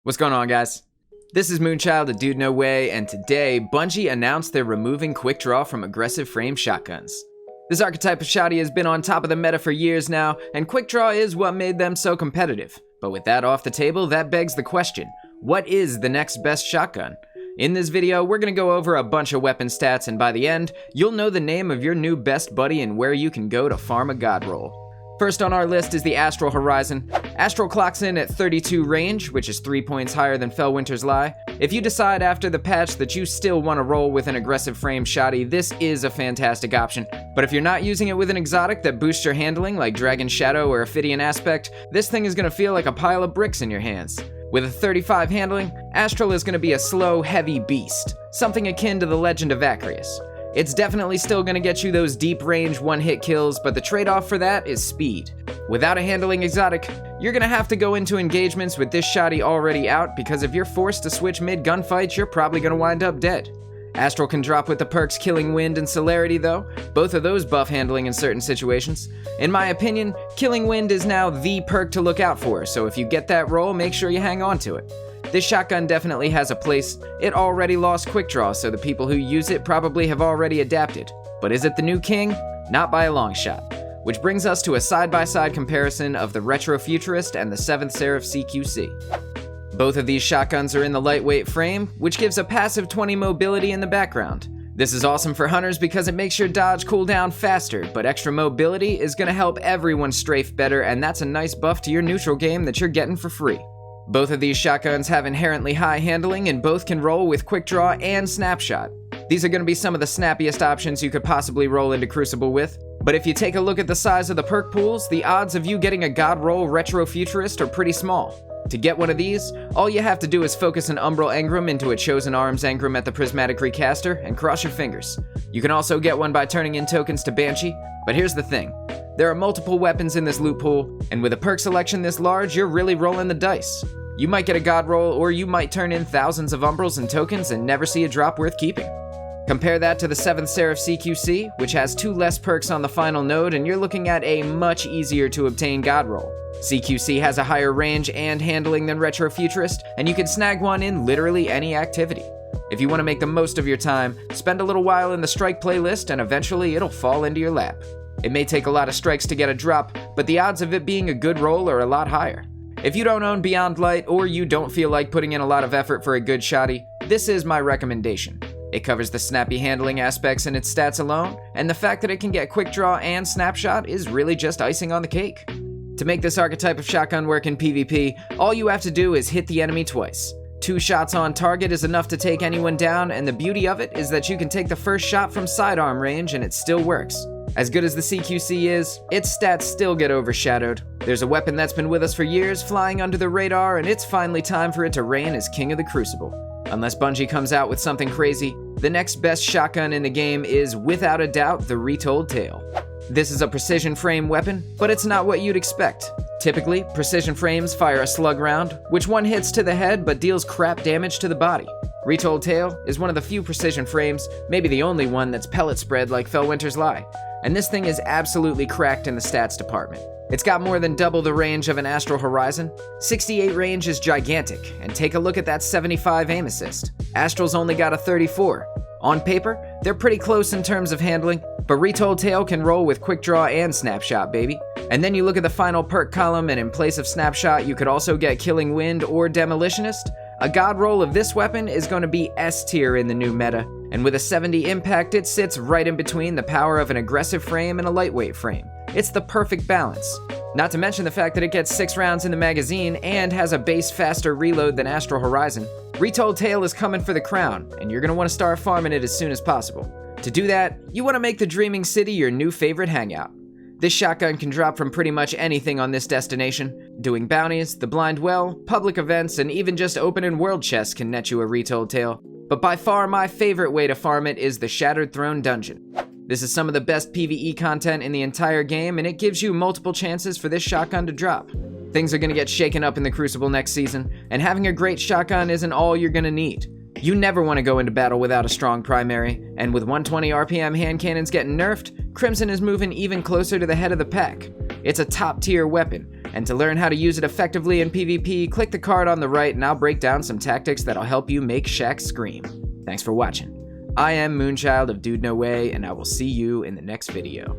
What's going on, guys? This is Moonchild, a dude no way, and today, Bungie announced they're removing Quickdraw from aggressive frame shotguns. This archetype of shotty has been on top of the meta for years now, and Quickdraw is what made them so competitive. But with that off the table, that begs the question, what is the next best shotgun? In this video, we're gonna go over a bunch of weapon stats, and by the end, you'll know the name of your new best buddy and where you can go to farm a god roll. First on our list is the Astral Horizon. Astral clocks in at 32 range, which is 3 points higher than Felwinter's Lie. If you decide after the patch that you still want to roll with an aggressive frame shotty, this is a fantastic option. But if you're not using it with an exotic that boosts your handling like Dragon Shadow or Ophidian Aspect, this thing is going to feel like a pile of bricks in your hands. With a 35 handling, Astral is going to be a slow, heavy beast, something akin to the Legend of Acrius. It's definitely still going to get you those deep range one-hit kills, but the trade-off for that is speed. Without a handling exotic, you're going to have to go into engagements with this shotty already out, because if you're forced to switch mid-gunfights, you're probably going to wind up dead. Astral can drop with the perks Killing Wind and Celerity though, both of those buff handling in certain situations. In my opinion, Killing Wind is now the perk to look out for, so if you get that roll, make sure you hang on to it. This shotgun definitely has a place. It already lost Quickdraw, so the people who use it probably have already adapted. But is it the new king? Not by a long shot. Which brings us to a side-by-side comparison of the Retrofuturist and the 7th Seraph CQC. Both of these shotguns are in the lightweight frame, which gives a passive 20 mobility in the background. This is awesome for hunters because it makes your dodge cool down faster, but extra mobility is going to help everyone strafe better, and that's a nice buff to your neutral game that you're getting for free. Both of these shotguns have inherently high handling, and both can roll with Quickdraw and Snapshot. These are going to be some of the snappiest options you could possibly roll into Crucible with, but if you take a look at the size of the perk pools, the odds of you getting a God Roll Retrofuturist are pretty small. To get one of these, all you have to do is focus an Umbral Engram into a Chosen Arms Engram at the Prismatic Recaster, and cross your fingers. You can also get one by turning in tokens to Banshee, but here's the thing. There are multiple weapons in this loot pool, and with a perk selection this large, you're really rolling the dice. You might get a god roll, or you might turn in thousands of Umbrals and tokens and never see a drop worth keeping. Compare that to the 7th Seraph CQC, which has 2 less perks on the final node, and you're looking at a much easier to obtain god roll. CQC has a higher range and handling than Retrofuturist, and you can snag one in literally any activity. If you want to make the most of your time, spend a little while in the strike playlist, and eventually it'll fall into your lap. It may take a lot of strikes to get a drop, but the odds of it being a good roll are a lot higher. If you don't own Beyond Light, or you don't feel like putting in a lot of effort for a good shotty, this is my recommendation. It covers the snappy handling aspects in its stats alone, and the fact that it can get Quickdraw and Snapshot is really just icing on the cake. To make this archetype of shotgun work in PvP, all you have to do is hit the enemy twice. 2 shots on target is enough to take anyone down, and the beauty of it is that you can take the first shot from sidearm range and it still works. As good as the CQC is, its stats still get overshadowed. There's a weapon that's been with us for years, flying under the radar, and it's finally time for it to reign as king of the Crucible. Unless Bungie comes out with something crazy, the next best shotgun in the game is, without a doubt, the Retold Tale. This is a precision frame weapon, but it's not what you'd expect. Typically, precision frames fire a slug round, which one hits to the head but deals crap damage to the body. Retold Tale is one of the few precision frames, maybe the only one that's pellet spread like Felwinter's Lie, and this thing is absolutely cracked in the stats department. It's got more than double the range of an Astral Horizon. 68 range is gigantic, and take a look at that 75 aim assist. Astral's only got a 34. On paper, they're pretty close in terms of handling, but Retold Tale can roll with Quickdraw and Snapshot, baby. And then you look at the final perk column, and in place of Snapshot, you could also get Killing Wind or Demolitionist. A god roll of this weapon is going to be S tier in the new meta, and with a 70 impact, it sits right in between the power of an aggressive frame and a lightweight frame. It's the perfect balance. Not to mention the fact that it gets 6 rounds in the magazine and has a base faster reload than Astral Horizon. Retold Tale is coming for the crown, and you're going to want to start farming it as soon as possible. To do that, you want to make the Dreaming City your new favorite hangout. This shotgun can drop from pretty much anything on this destination. Doing bounties, the Blind Well, public events, and even just opening world chests can net you a Retold Tale. But by far my favorite way to farm it is the Shattered Throne Dungeon. This is some of the best PvE content in the entire game, and it gives you multiple chances for this shotgun to drop. Things are going to get shaken up in the Crucible next season, and having a great shotgun isn't all you're going to need. You never want to go into battle without a strong primary, and with 120 RPM hand cannons getting nerfed, Crimson is moving even closer to the head of the pack. It's a top tier weapon, And to learn how to use it effectively in PvP, click the card on the right and I'll break down some tactics that'll help you make Shaq scream. Thanks for watching. I am Moonchild of Dude No Way, and I will see you in the next video.